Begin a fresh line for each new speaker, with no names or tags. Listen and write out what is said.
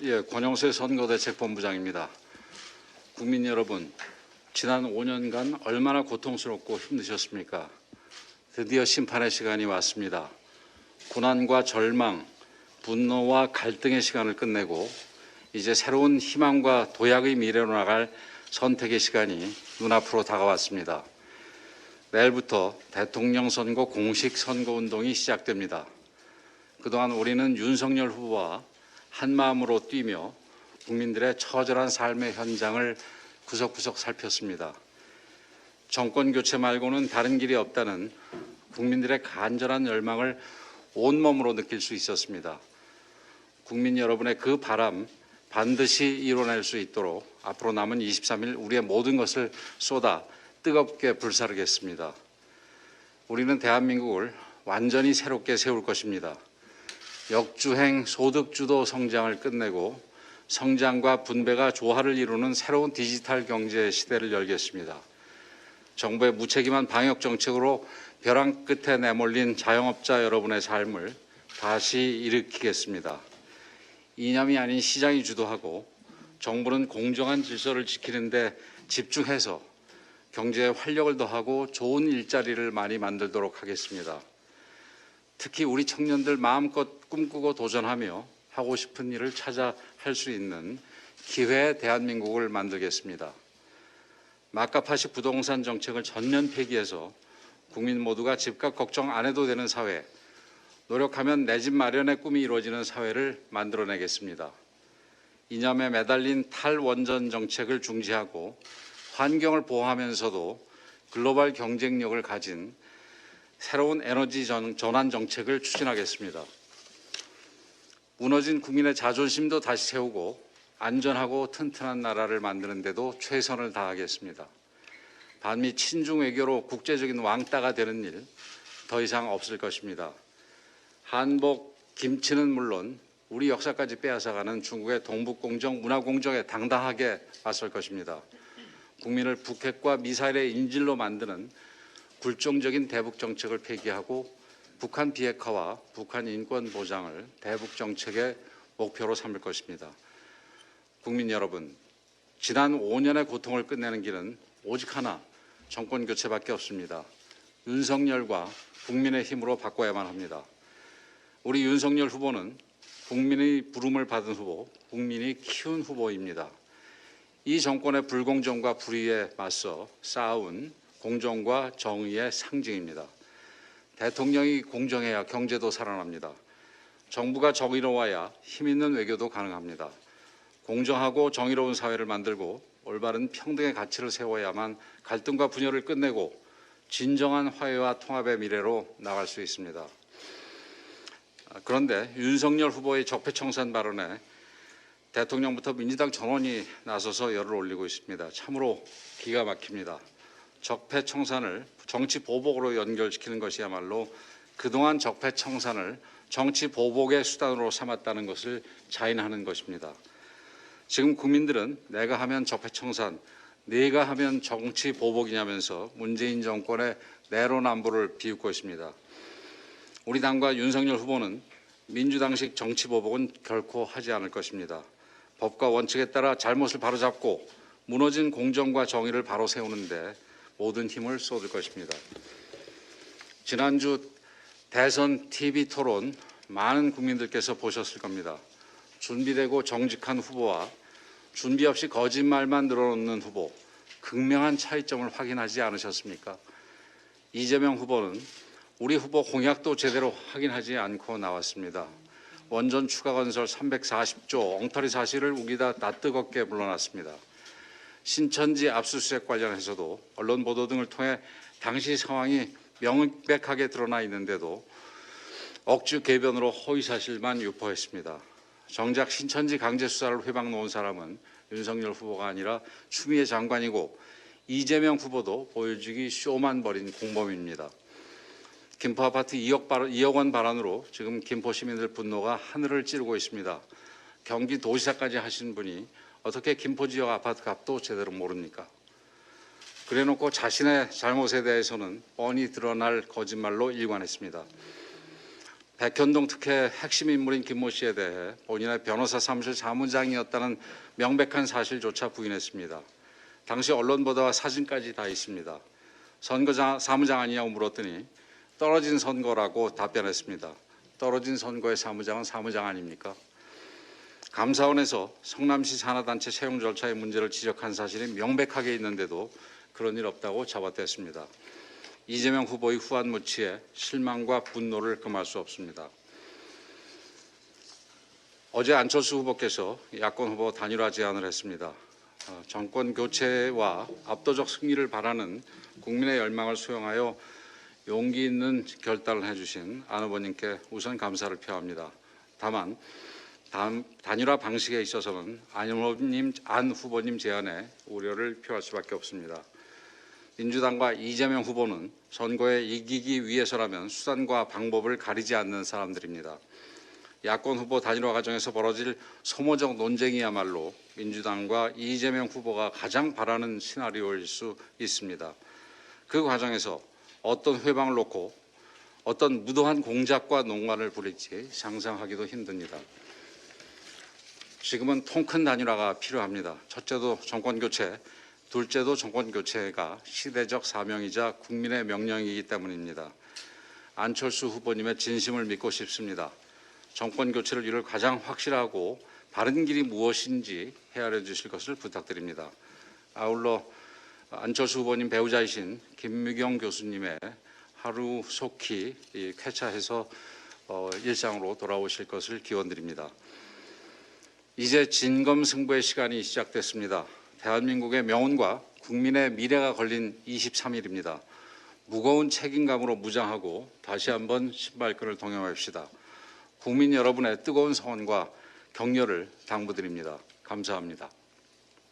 권영세 선거대책본부장입니다. 국민 여러분, 지난 5년간 얼마나 고통스럽고 힘드셨습니까? 드디어 심판의 시간이 왔습니다. 고난과 절망, 분노와 갈등의 시간을 끝내고 이제 새로운 희망과 도약의 미래로 나갈 선택의 시간이 눈앞으로 다가왔습니다. 내일부터 대통령 선거 공식 선거운동이 시작됩니다. 그동안 우리는 윤석열 후보와 한마음으로 뛰며 국민들의 처절한 삶의 현장을 구석구석 살폈습니다. 정권 교체 말고는 다른 길이 없다는 국민들의 간절한 열망을 온몸으로 느낄 수 있었습니다. 국민 여러분의 그 바람 반드시 이뤄낼 수 있도록 앞으로 남은 23일 우리의 모든 것을 쏟아 뜨겁게 불사르겠습니다. 우리는 대한민국을 완전히 새롭게 세울 것입니다. 역주행 소득주도 성장을 끝내고 성장과 분배가 조화를 이루는 새로운 디지털 경제 시대를 열겠습니다. 정부의 무책임한 방역 정책으로 벼랑 끝에 내몰린 자영업자 여러분의 삶을 다시 일으키겠습니다. 이념이 아닌 시장이 주도하고 정부는 공정한 질서를 지키는 데 집중해서 경제에 활력을 더하고 좋은 일자리를 많이 만들도록 하겠습니다. 특히 우리 청년들 마음껏 꿈꾸고 도전하며 하고 싶은 일을 찾아 할 수 있는 기회의 대한민국을 만들겠습니다. 막가파식 부동산 정책을 전면 폐기해서 국민 모두가 집값 걱정 안 해도 되는 사회, 노력하면 내 집 마련의 꿈이 이루어지는 사회를 만들어내겠습니다. 이념에 매달린 탈원전 정책을 중지하고 환경을 보호하면서도 글로벌 경쟁력을 가진 새로운 에너지 전환 정책을 추진하겠습니다. 무너진 국민의 자존심도 다시 세우고 안전하고 튼튼한 나라를 만드는 데도 최선을 다하겠습니다. 반미 친중 외교로 국제적인 왕따가 되는 일 더 이상 없을 것입니다. 한복, 김치는 물론 우리 역사까지 빼앗아가는 중국의 동북공정, 문화공정에 당당하게 맞설 것입니다. 국민을 북핵과 미사일의 인질로 만드는 굴종적인 대북 정책을 폐기하고 북한 비핵화와 북한 인권 보장을 대북 정책의 목표로 삼을 것입니다. 국민 여러분, 지난 5년의 고통을 끝내는 길은 오직 하나, 정권 교체밖에 없습니다. 윤석열과 국민의 힘으로 바꿔야만 합니다. 우리 윤석열 후보는 국민의 부름을 받은 후보, 국민이 키운 후보입니다. 이 정권의 불공정과 불의에 맞서 싸운 공정과 정의의 상징입니다. 대통령이 공정해야 경제도 살아납니다. 정부가 정의로워야 힘있는 외교도 가능합니다. 공정하고 정의로운 사회를 만들고 올바른 평등의 가치를 세워야만 갈등과 분열을 끝내고 진정한 화해와 통합의 미래로 나갈 수 있습니다. 그런데 윤석열 후보의 적폐청산 발언에 대통령부터 민주당 전원이 나서서 열을 올리고 있습니다. 참으로 기가 막힙니다. 적폐청산을 정치 보복으로 연결시키는 것이야말로 그동안 적폐청산을 정치 보복의 수단으로 삼았다는 것을 자인하는 것입니다. 지금 국민들은 내가 하면 적폐청산, 네가 하면 정치 보복이냐면서 문재인 정권의 내로남불을 비웃고 있습니다. 우리 당과 윤석열 후보는 민주당식 정치 보복은 결코 하지 않을 것입니다. 법과 원칙에 따라 잘못을 바로잡고 무너진 공정과 정의를 바로 세우는데 모든 힘을 쏟을 것입니다. 지난주 대선 TV 토론 많은 국민들께서 보셨을 겁니다. 준비되고 정직한 후보와 준비 없이 거짓말만 늘어놓는 후보, 극명한 차이점을 확인하지 않으셨습니까? 이재명 후보는 우리 후보 공약도 제대로 확인하지 않고 나왔습니다. 원전 추가 건설 340조 엉터리 사실을 우기다 낯뜨겁게 물러났습니다. 신천지 압수수색 관련해서도 언론 보도 등을 통해 당시 상황이 명백하게 드러나 있는데도 억지 궤변으로 허위 사실만 유포했습니다. 정작 신천지 강제 수사를 회방 놓은 사람은 윤석열 후보가 아니라 추미애 장관이고 이재명 후보도 보여주기 쇼만 벌인 공범입니다. 김포 아파트 2억 원 발언으로 지금 김포 시민들 분노가 하늘을 찌르고 있습니다. 경기도지사까지 하신 분이 어떻게 김포 지역 아파트 값도 제대로 모릅니까? 그래놓고 자신의 잘못에 대해서는 뻔히 드러날 거짓말로 일관했습니다. 백현동 특혜 핵심 인물인 김모 씨에 대해 본인의 변호사 사무실 사무장이었다는 명백한 사실조차 부인했습니다. 당시 언론 보도와 사진까지 다 있습니다. 사무장 아니냐고 물었더니 떨어진 선거라고 답변했습니다. 떨어진 선거의 사무장은 사무장 아닙니까? 감사원에서 성남시 산하단체 채용 절차의 문제를 지적한 사실이 명백하게 있는데도 그런 일 없다고 잡아댔습니다. 이재명 후보의 후안무치에 실망과 분노를 금할 수 없습니다. 어제 안철수 후보께서 야권 후보 단일화 제안을 했습니다. 정권 교체와 압도적 승리를 바라는 국민의 열망을 수용하여 용기 있는 결단을 해주신 안 후보님께 우선 감사를 표합니다. 다만 단일화 방식에 있어서는 안 후보님 제안에 우려를 표할 수밖에 없습니다. 민주당과 이재명 후보는 선거에 이기기 위해서라면 수단과 방법을 가리지 않는 사람들입니다. 야권 후보 단일화 과정에서 벌어질 소모적 논쟁이야말로 민주당과 이재명 후보가 가장 바라는 시나리오일 수 있습니다. 그 과정에서 어떤 회방을 놓고 어떤 무도한 공작과 농간을 부릴지 상상하기도 힘듭니다. 지금은 통 큰 단일화가 필요합니다. 첫째도 정권교체, 둘째도 정권교체가 시대적 사명이자 국민의 명령이기 때문입니다. 안철수 후보님의 진심을 믿고 싶습니다. 정권교체를 이룰 가장 확실하고 바른 길이 무엇인지 헤아려 주실 것을 부탁드립니다. 아울러 안철수 후보님 배우자이신 김미경 교수님의 하루 속히 쾌차해서 일상으로 돌아오실 것을 기원드립니다. 이제 진검승부의 시간이 시작됐습니다. 대한민국의 명운과 국민의 미래가 걸린 23일입니다. 무거운 책임감으로 무장하고 다시 한번 신발끈을 동여맵시다. 국민 여러분의 뜨거운 성원과 격려를 당부드립니다. 감사합니다.